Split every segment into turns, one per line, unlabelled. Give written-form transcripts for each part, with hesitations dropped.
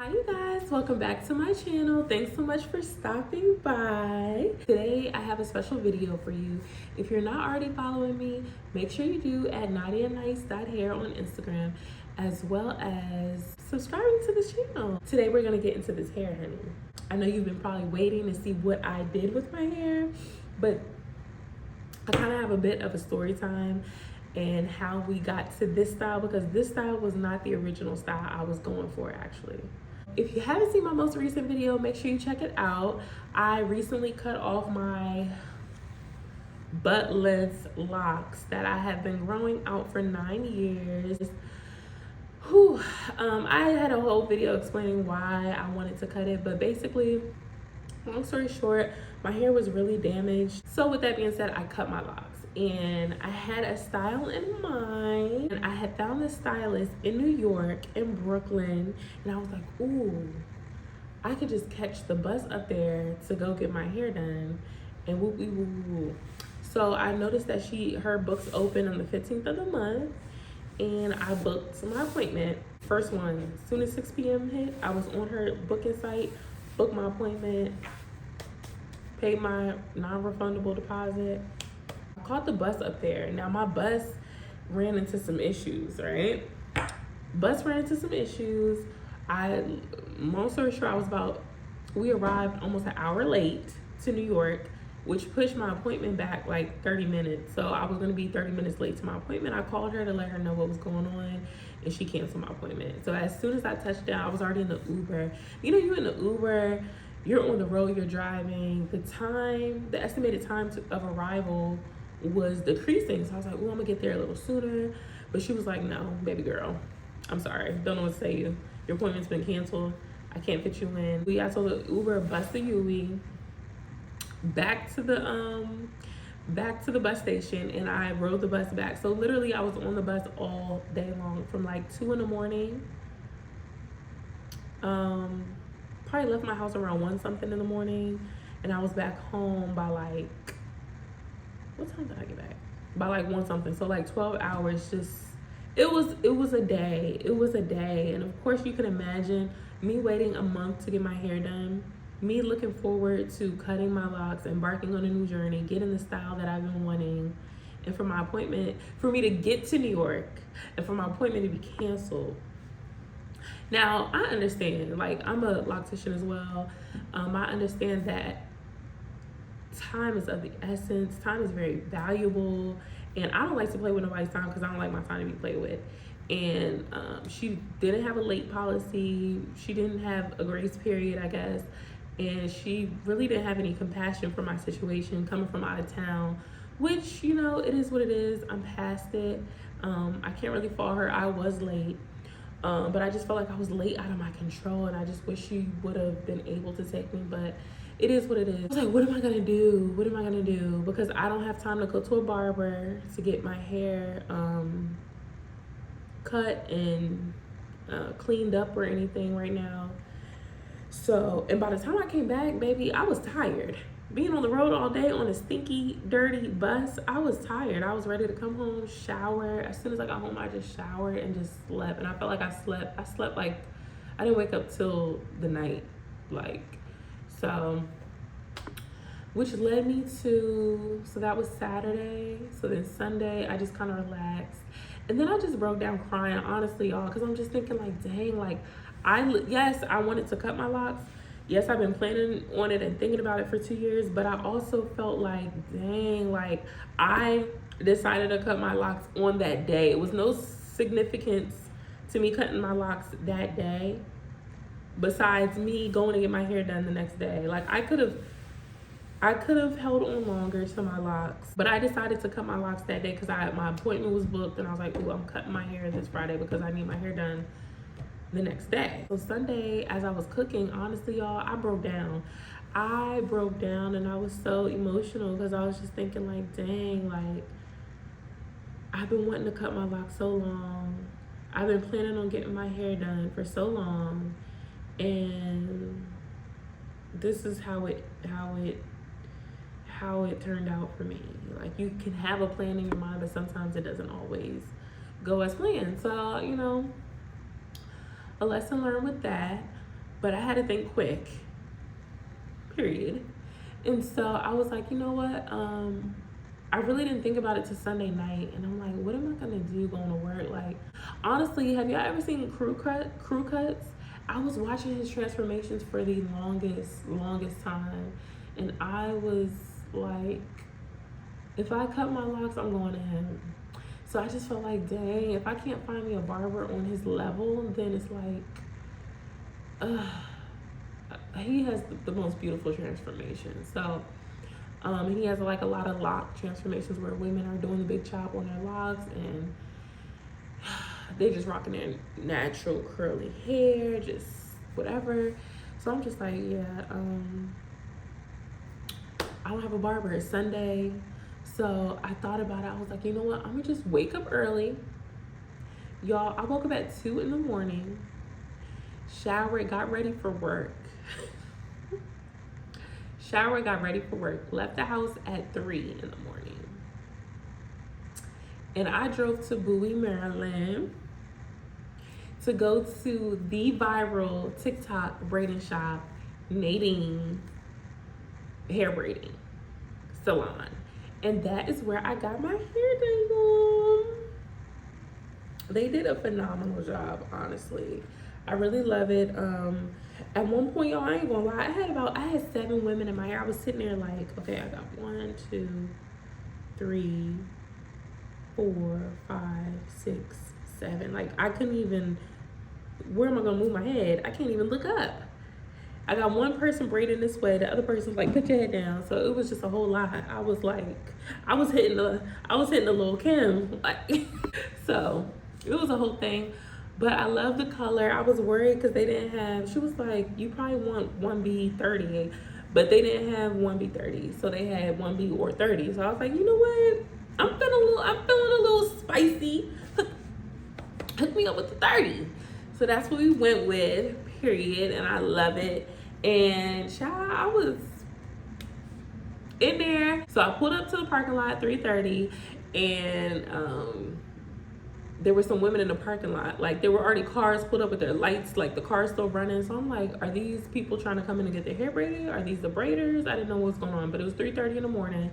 Hi you guys, welcome back to my channel. Thanks so much for stopping by. Today I have a special video for you. If you're not already following me, make sure you do at nadianice.hair on Instagram, as well as subscribing to this channel. Today we're gonna get into this hair, honey. I know you've been probably waiting to see what I did with my hair, but I kind of have a bit of a story time and how we got to this style, because this style was not the original style I was going for actually. If you haven't seen my most recent video, make sure you check it out. I recently cut off my butt length locks that I have been growing out for 9 years. Whew. I had a whole video explaining why I wanted to cut it, but basically, long story short, my hair was really damaged. So with that being said, I cut my locks. And I had a style in mind, and I had found this stylist in New York, in Brooklyn, and I was like, ooh, I could just catch the bus up there to go get my hair done, and whoop whoop whoop whoop. So I noticed that her books open on the 15th of the month, and I booked my appointment. First one, as soon as 6 p.m. hit, I was on her booking site, booked my appointment, paid my non-refundable deposit. Caught the bus up there. Now my bus ran into some issues, right? Bus ran into some issues. Long story short, we arrived almost an hour late to New York, which pushed my appointment back like 30 minutes. So I was gonna be 30 minutes late to my appointment. I called her to let her know what was going on, and she canceled my appointment. So as soon as I touched down, I was already in the Uber. You know, you're in the Uber, you're on the road, you're driving. The estimated time of arrival was decreasing. So I was like, oh, I'm gonna get there a little sooner. But she was like, no, baby girl, I'm sorry, don't know what to say to you. Your appointment's been canceled. I can't fit you in. I told the Uber, bus the Yui back to the bus station, and I rode the bus back. So literally I was on the bus all day long from like 2 in the morning. Probably left my house around 1 something in the morning, and I was back home by like, what time did I get back? By like 1 something. So like 12 hours. It was a day. It was a day. And of course you can imagine me waiting a month to get my hair done, me looking forward to cutting my locks, embarking on a new journey, getting the style that I've been wanting, and for me to get to New York, and for my appointment to be canceled. Now I understand, like, I'm a loctician as well. I understand that time is of the essence. Time is very valuable, and I don't like to play with nobody's time because I don't like my time to be played with. And she didn't have a late policy. She didn't have a grace period, I guess, and she really didn't have any compassion for my situation coming from out of town, which, you know, it is what it is. I'm past it. I can't really fault her. I was late, but I just felt like I was late out of my control, and I just wish she would have been able to take me, but it is what it is. I was like, what am I gonna do? What am I gonna do? Because I don't have time to go to a barber to get my hair cut and cleaned up or anything right now. So, and by the time I came back, baby, I was tired. Being on the road all day on a stinky, dirty bus, I was tired. I was ready to come home, shower. As soon as I got home, I just showered and just slept. And I felt like I slept like, I didn't wake up till the night, like. So, which led me to, so that was Saturday. So then Sunday, I just kind of relaxed. And then I just broke down crying, honestly, y'all, because I'm just thinking like, dang, like, yes, I wanted to cut my locks. Yes, I've been planning on it and thinking about it for 2 years, but I also felt like, dang, like, I decided to cut my locks on that day. It was no significance to me cutting my locks that day, besides me going to get my hair done the next day. Like, I could have held on longer to my locks, but I decided to cut my locks that day because my appointment was booked, and I was like, ooh, I'm cutting my hair this Friday because I need my hair done the next day. So Sunday, as I was cooking, honestly, y'all, I broke down, and I was so emotional because I was just thinking like, dang, like, I've been wanting to cut my locks so long. I've been planning on getting my hair done for so long. And this is how it turned out for me. Like, you can have a plan in your mind, but sometimes it doesn't always go as planned. So, you know, a lesson learned with that. but I had to think quick, period. And so I was like, you know what? I really didn't think about it till Sunday night, and I'm like, what am I gonna do going to work? Like, honestly, have y'all ever seen crew cuts? I was watching his transformations for the longest time, and I was like, if I cut my locks, I'm going to him. So I just felt like, dang, if I can't find me a barber on his level, then it's like, he has the most beautiful transformation. So he has like a lot of lock transformations where women are doing the big chop on their locks, and they just rocking their natural curly hair, just whatever. So I'm just like, yeah, I don't have a barber. It's Sunday. So I thought about it. I was like, you know what? I'm gonna just wake up early. Y'all, I woke up at 2 in the morning, showered, got ready for work. Showered, got ready for work, left the house at 3 in the morning. And I drove to Bowie, Maryland to go to the viral TikTok braiding shop, Nadine Hair Braiding Salon. And that is where I got my hair done. They did a phenomenal job, honestly. I really love it. At one point, y'all, I ain't gonna lie, I had 7 women in my hair. I was sitting there like, okay, I got 1, 2, 3, 4, 5, 6, 7. Like, I couldn't even, where am I gonna move my head? I can't even look up. I got one person braiding this way, the other person's like, put your head down. So it was just a whole lot. I was like, I was hitting the Lil Kim. Like, so it was a whole thing. But I love the color. I was worried because they didn't have, she was like, you probably want 1B30, but they didn't have 1B30. So they had 1B or 30. So I was like, you know what? I'm feeling a little spicy. Hook me up with the 30. So that's what we went with, period. And I love it. And child, I was in there. So I pulled up to the parking lot at 3:30, and there were some women in the parking lot. Like, there were already cars pulled up with their lights, like the car's still running. So I'm like, are these people trying to come in and get their hair braided? Are these the braiders? I didn't know what was going on, but it was 3:30 in the morning,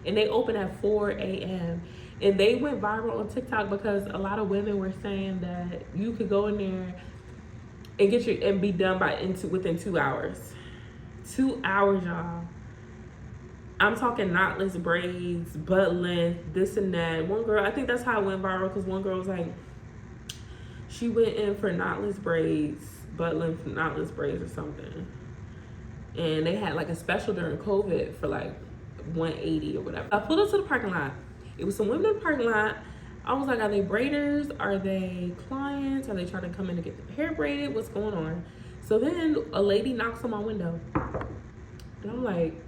and they opened at 4 a.m. And they went viral on TikTok because a lot of women were saying that you could go in there and be done within 2 hours. 2 hours, y'all. I'm talking knotless braids, butt length, this and that. One girl, I think that's how it went viral, because one girl was like, she went in for knotless braids, butt length knotless braids or something. And they had like a special during COVID for like $180 or whatever. I pulled up to the parking lot. It was some women in the parking lot. I was like, are they braiders? Are they clients? Are they trying to come in to get their hair braided? What's going on? So then a lady knocks on my window. And I'm like,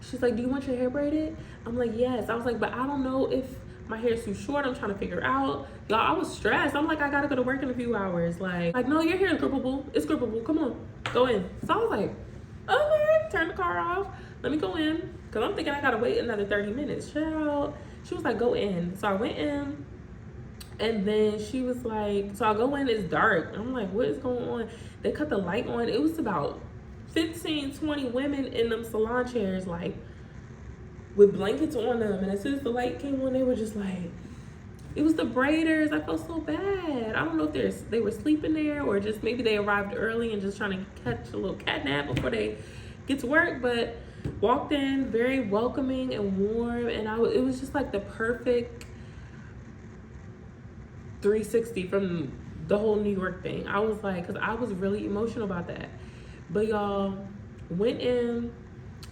she's like, do you want your hair braided? I'm like, yes. I was like, but I don't know if my hair's too short. I'm trying to figure out. Y'all, I was stressed. I'm like, I gotta go to work in a few hours. Like, no, your hair is grippable. It's grippable. Come on, go in. So I was like, okay, turn the car off. Let me go in. Cause I'm thinking I gotta wait another 30 minutes. Child. She was like, go in. So I went in, and then she was like, so I go in, it's dark. I'm like, what is going on? They cut the light on. It was about 15, 20 women in them salon chairs, like with blankets on them. And as soon as the light came on, they were just like, it was the braiders. I felt so bad. I don't know if they were sleeping there, or just maybe they arrived early and just trying to catch a little cat nap before they get to work. But walked in, very welcoming and warm, and it was just like the perfect 360 from the whole New York thing. I was like, because I was really emotional about that. But y'all, went in,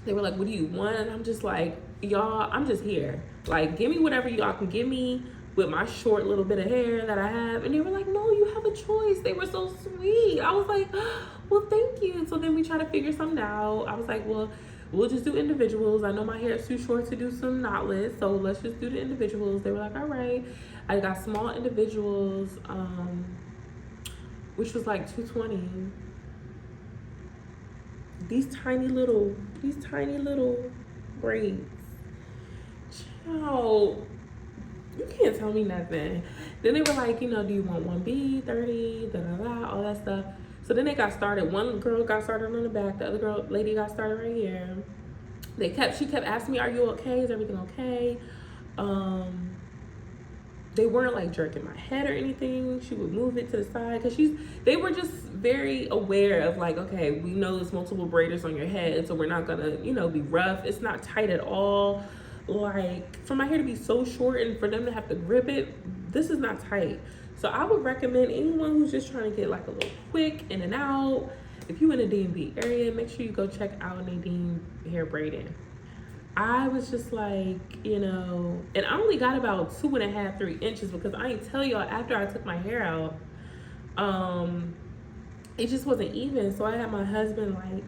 they were like, what do you want? And I'm just like, y'all, I'm just here. Like, give me whatever y'all can give me with my short little bit of hair that I have. And they were like, no, you have a choice. They were so sweet. I was like, well, thank you. So then we tried to figure something out. I was like, well, we'll just do individuals. I know my hair is too short to do some knotless, so let's just do the individuals. They were like, all right. I got small individuals, which was like $220. These tiny little braids. Child, you can't tell me nothing. Then they were like, you know, do you want 1B, 30, da da da, all that stuff. So then they got started. One girl got started on the back. The other lady got started right here. She kept asking me, "Are you okay? Is everything okay?" They weren't like jerking my head or anything. She would move it to the side because they were just very aware of like, okay, we know there's multiple braiders on your head, so we're not gonna, be rough. It's not tight at all. Like, for my hair to be so short and for them to have to grip it, this is not tight. So I would recommend anyone who's just trying to get like a little quick in and out, if you're in the DMV area, make sure you go check out Nadine Hair Braiding. I was just like, and I only got about 2.5, 3 inches because I ain't tell y'all, after I took my hair out, it just wasn't even. So I had my husband, like,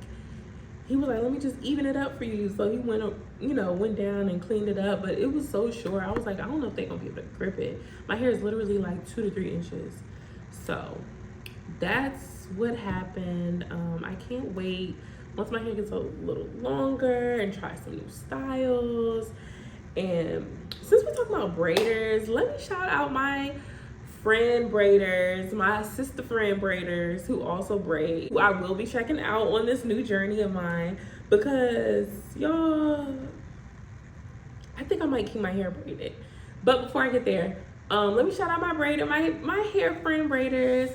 he was like, let me just even it up for you. So he went up, went down and cleaned it up, but it was so short. I was like, I don't know if they're gonna be able to grip it. My hair is literally like 2 to 3 inches. So that's what happened. I can't wait once my hair gets a little longer and try some new styles. And since we're talking about braiders, let me shout out my friend braiders, my sister friend braiders who also braid, who I will be checking out on this new journey of mine, because y'all, I think I might keep my hair braided. But before I get there, let me shout out my braider, my hair friend braiders.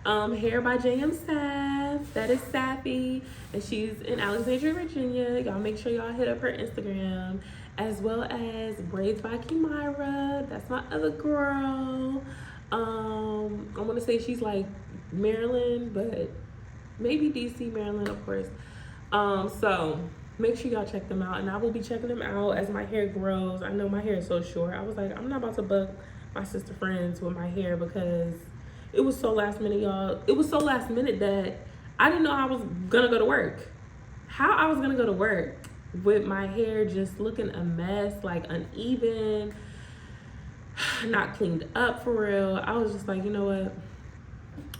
Hair by JM Saf, that is Sappy, and she's in Alexandria, Virginia. Y'all make sure y'all hit up her Instagram, as well as Braids by Kimira. That's my other girl. I want to say she's like Maryland, but maybe DC, Maryland, of course. So make sure y'all check them out, and I will be checking them out as my hair grows. I know my hair is so short. I was like, I'm not about to bug my sister friends with my hair because it was so last minute, y'all. It was so last minute that I didn't know I was gonna go to work. How I was gonna go to work with my hair just looking a mess, like uneven, not cleaned up for real. I was just like, you know what?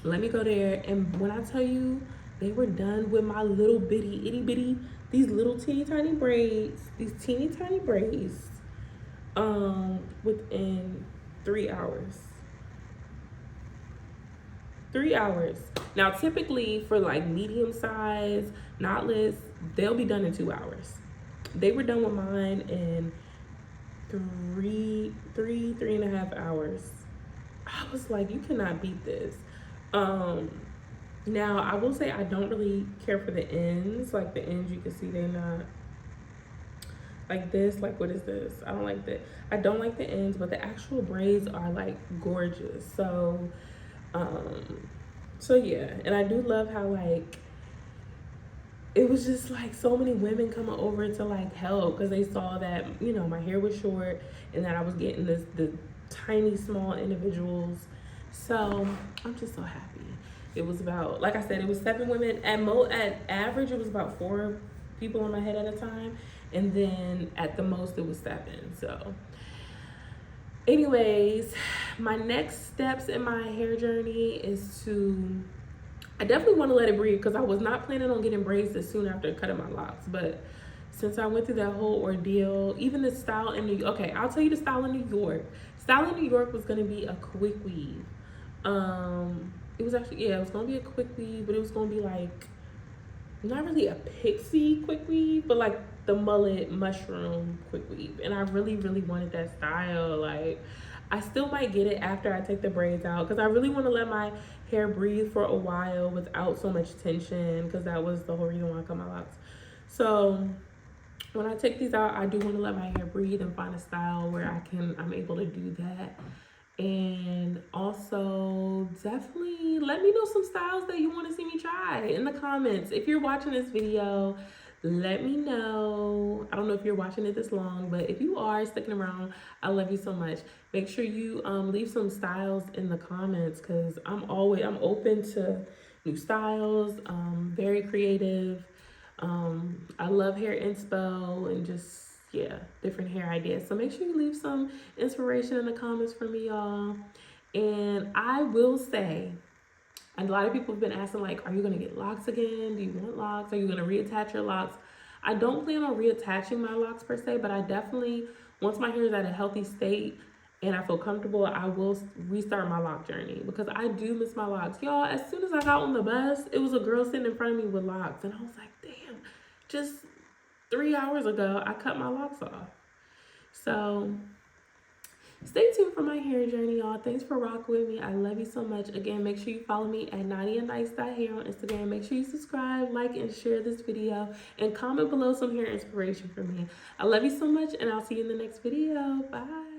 Let me go there. And when I tell you, they were done with my little bitty, itty bitty, these little teeny tiny braids, within 3 hours. 3 hours. Now, typically for like medium size, knotless, they'll be done in 2 hours. They were done with mine in three and a half hours. I was like, you cannot beat this. Now I will say I don't really care for the ends. Like the ends, you can see they're not like this. Like, what is this? I don't like that. I don't like the ends, but the actual braids are like gorgeous. So yeah, and I do love how like it was just like so many women coming over to like help because they saw that my hair was short and that I was getting the tiny small individuals. So I'm just so happy. It was about, like I said, it was 7 women at average. It was about 4 people on my head at a time, and then at the most it was 7. So anyways, my next steps in my hair journey is I definitely want to let it breathe because I was not planning on getting braids as soon after cutting my locks. But since I went through that whole ordeal, even the style in New York, okay, I'll tell you the style in New York. Style in New York was going to be a quick weave. It was actually, it was going to be a quick weave, but it was going to be like, not really a pixie quick weave, but like the mullet mushroom quick weave. And I really, really wanted that style. Like, I still might get it after I take the braids out because I really want to let my hair breathe for a while without so much tension, because that was the whole reason why I cut my locks. So when I take these out, I do want to let my hair breathe and find a style where I'm able to do that. And also definitely let me know some styles that you want to see me try in the comments. If you're watching this video, let me know. I don't know if you're watching it this long, but if you are sticking around, I love you so much. Make sure you leave some styles in the comments, because I'm open to new styles, very creative. I love hair inspo and just, yeah, different hair ideas. So make sure you leave some inspiration in the comments for me, y'all. And I will say, and a lot of people have been asking, like, are you going to get locks again? Do you want locks? Are you going to reattach your locks? I don't plan on reattaching my locks per se, but I definitely, once my hair is at a healthy state, and I feel comfortable, I will restart my lock journey, because I do miss my locks. Y'all, as soon as I got on the bus, it was a girl sitting in front of me with locks, and I was like, damn, just 3 hours ago, I cut my locks off. So stay tuned for my hair journey, y'all. Thanks for rocking with me. I love you so much. Again, make sure you follow me at NadiaNice.hair on Instagram. Make sure you subscribe, like, and share this video, and comment below some hair inspiration for me. I love you so much, and I'll see you in the next video. Bye.